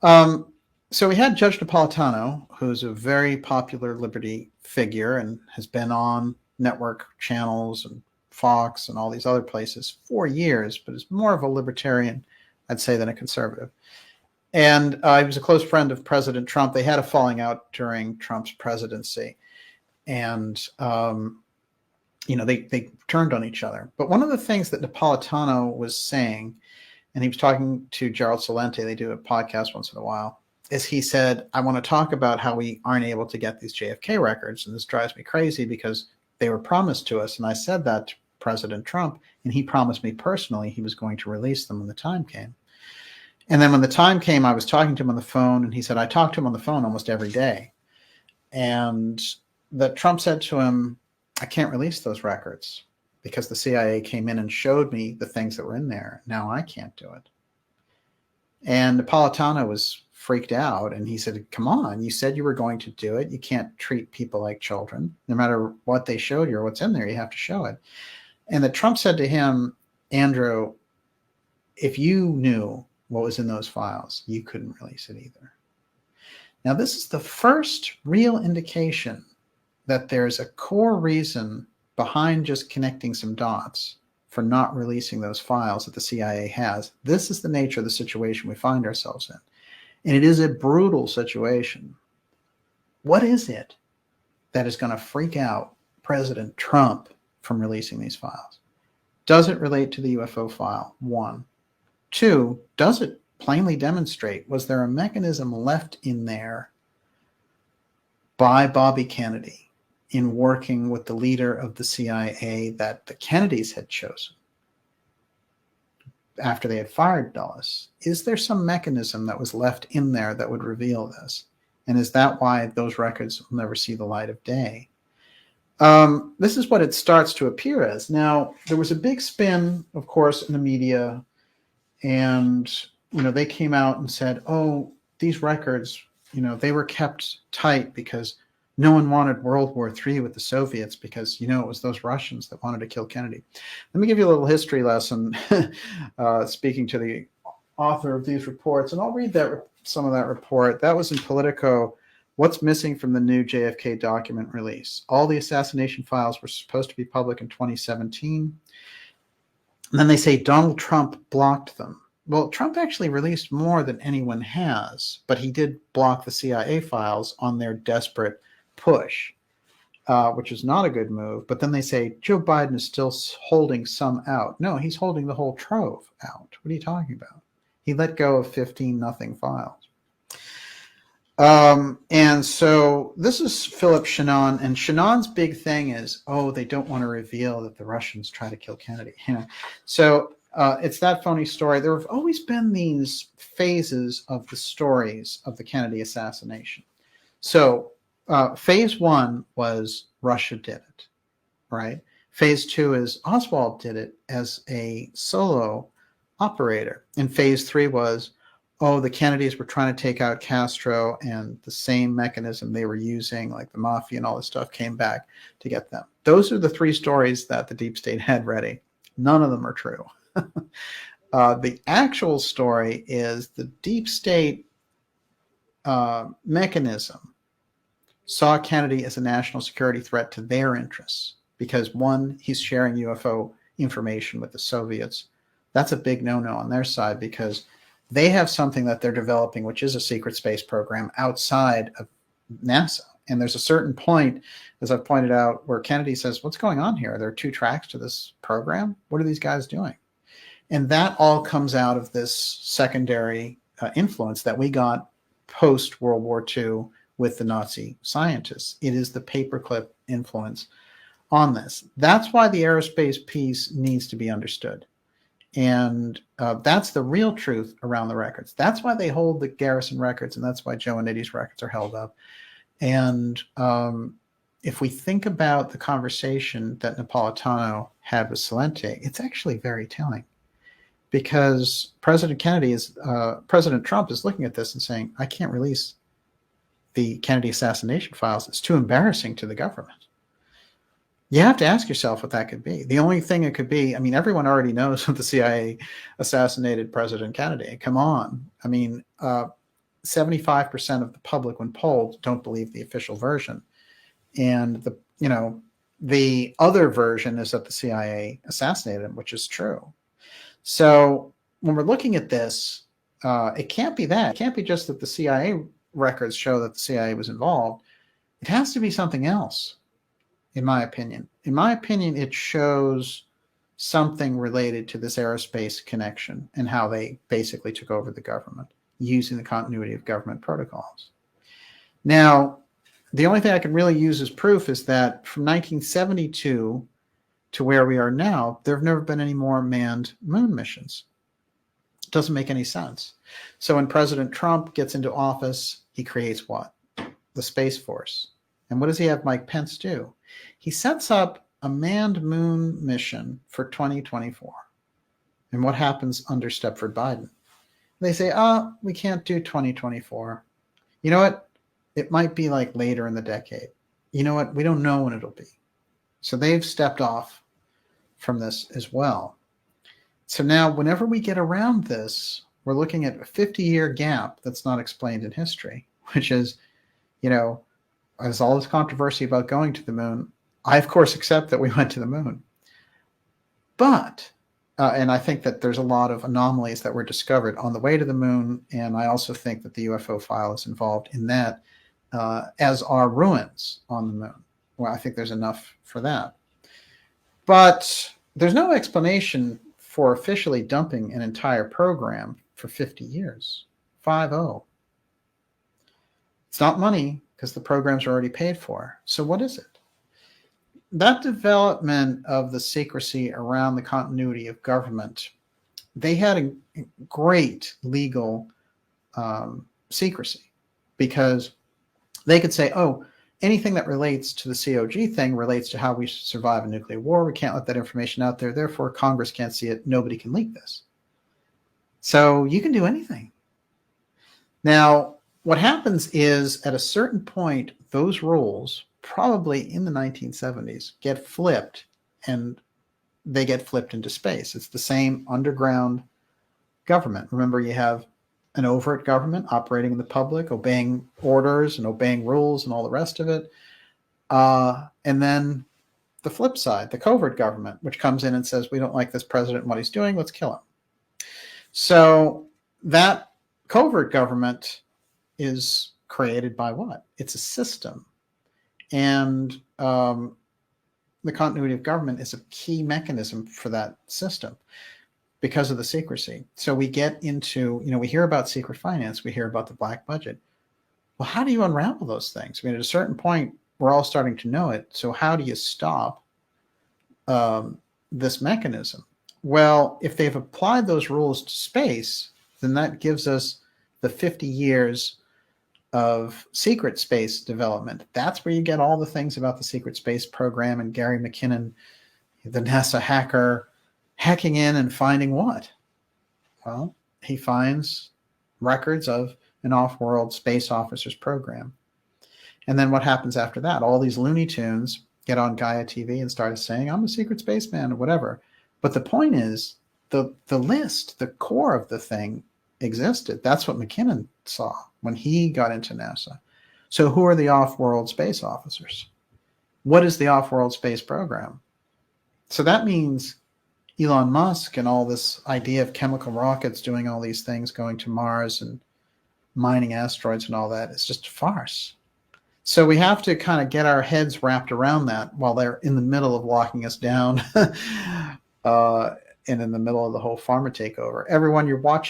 Um, so we had Judge Napolitano, who's a very popular liberty figure and has been on network channels and Fox and all these other places for years, but is more of a libertarian, I'd say, than a conservative. And he was a close friend of President Trump. They had a falling out during Trump's presidency, and they turned on each other. But one of the things that Napolitano was saying, and he was talking to Gerald Celente, they do a podcast once in a while, is he said, I want to talk about how we aren't able to get these JFK records, and this drives me crazy because they were promised to us. And I said that to President Trump, and he promised me personally he was going to release them when the time came. And then when the time came, I was talking to him on the phone, and he said, I talked to him on the phone almost every day. And that Trump said to him, I can't release those records because the CIA came in and showed me the things that were in there. Now I can't do it. And Napolitano was freaked out, and he said, come on, you said you were going to do it. You can't treat people like children. No matter what they showed you or what's in there, you have to show it. And that Trump said to him, Andrew, if you knew what was in those files, you couldn't release it either. Now, this is the first real indication that there's a core reason behind just connecting some dots for not releasing those files that the CIA has. This is the nature of the situation we find ourselves in. And it is a brutal situation. What is it that is going to freak out President Trump from releasing these files? Does it relate to the UFO file? One. Two, does it plainly demonstrate, was there a mechanism left in there by Bobby Kennedy in working with the leader of the CIA that the Kennedys had chosen after they had fired Dulles? Is there some mechanism that was left in there that would reveal this? And is that why those records will never see the light of day? This is what it starts to appear as. Now, there was a big spin, of course, in the media, and they came out and said, oh, these records, they were kept tight because no one wanted World War III with the Soviets because, it was those Russians that wanted to kill Kennedy. Let me give you a little history lesson, speaking to the author of these reports, and I'll read some of that report. That was in Politico. What's missing from the new JFK document release? All the assassination files were supposed to be public in 2017. And then they say Donald Trump blocked them. Well, Trump actually released more than anyone has, but he did block the CIA files on their desperate push, which is not a good move. But then they say Joe Biden is still holding some out. No, he's holding the whole trove out. What are you talking about? He let go of 15 nothing files. And so this is Philip Shannon, and Shannon's big thing is, they don't want to reveal that the Russians try to kill Kennedy. So it's that phony story. There have always been these phases of the stories of the Kennedy assassination. So phase one was Russia did it, right? Phase two is Oswald did it as a solo operator. And phase three was, the Kennedys were trying to take out Castro, and the same mechanism they were using, like the mafia and all this stuff, came back to get them. Those are the three stories that the deep state had ready. None of them are true. The actual story is the deep state mechanism saw Kennedy as a national security threat to their interests because, one, he's sharing UFO information with the Soviets. That's a big no-no on their side because they have something that they're developing, which is a secret space program outside of NASA. And there's a certain point, as I've pointed out, where Kennedy says, what's going on here? There are two tracks to this program. What are these guys doing? And that all comes out of this secondary influence that we got post-World War II with the Nazi scientists. It is the paperclip influence on this. That's why the aerospace piece needs to be understood. And that's the real truth around the records. That's why they hold the Garrison records, and that's why Joe and Eddie's records are held up. And if we think about the conversation that Napolitano had with Celente, it's actually very telling. Because President Trump is looking at this and saying, I can't release the Kennedy assassination files. It's too embarrassing to the government. You have to ask yourself what that could be. The only thing it could be, everyone already knows that the CIA assassinated President Kennedy. Come on. 75% of the public, when polled, don't believe the official version. And the other version is that the CIA assassinated him, which is true. So when we're looking at this, it can't be that. It can't be just that the CIA records show that the CIA was involved. It has to be something else, in my opinion. In my opinion, it shows something related to this aerospace connection and how they basically took over the government using the continuity of government protocols. Now, the only thing I can really use as proof is that from 1972 to where we are now, there have never been any more manned moon missions. It doesn't make any sense. So when President Trump gets into office, he creates what? The Space Force. And what does he have Mike Pence do? He sets up a manned moon mission for 2024. And what happens under Stepford Biden? They say, we can't do 2024. You know what? It might be like later in the decade. You know what? We don't know when it'll be. So they've stepped off from this as well. So now whenever we get around this, we're looking at a 50-year gap that's not explained in history, which is, there's all this controversy about going to the moon. I, of course, accept that we went to the moon. But, and I think that there's a lot of anomalies that were discovered on the way to the moon, and I also think that the UFO file is involved in that, as are ruins on the moon. Well, I think there's enough for that. But there's no explanation for officially dumping an entire program for 50 years. 5-0. It's not money because the programs are already paid for. So what is it? That development of the secrecy around the continuity of government, they had a great legal secrecy because they could say, anything that relates to the COG thing relates to how we survive a nuclear war. We can't let that information out there. Therefore, Congress can't see it. Nobody can leak this. So you can do anything. Now, what happens is at a certain point, those rules, probably in the 1970s, get flipped, and they get flipped into space. It's the same underground government. Remember, you have an overt government operating in the public, obeying orders and obeying rules and all the rest of it. And then the flip side, the covert government, which comes in and says, we don't like this president and what he's doing, let's kill him. So that covert government is created by what? It's a system. And the continuity of government is a key mechanism for that system because of the secrecy. So we get into, we hear about secret finance, we hear about the black budget. Well, how do you unravel those things? I mean, at a certain point, we're all starting to know it. So how do you stop this mechanism? Well, if they've applied those rules to space, then that gives us the 50 years of secret space development. That's where you get all the things about the secret space program and Gary McKinnon, the NASA hacker, hacking in and finding what? Well, he finds records of an off-world space officers program. And then what happens after that? All these Looney Tunes get on Gaia TV and start saying, I'm a secret spaceman or whatever. But the point is, the list, the core of the thing existed. That's what McKinnon saw when he got into NASA. So who are the off-world space officers? What is the off-world space program? So that means Elon Musk and all this idea of chemical rockets doing all these things, going to Mars and mining asteroids and all that is just a farce. So we have to kind of get our heads wrapped around that while they're in the middle of locking us down and in the middle of the whole pharma takeover. Everyone, you're watching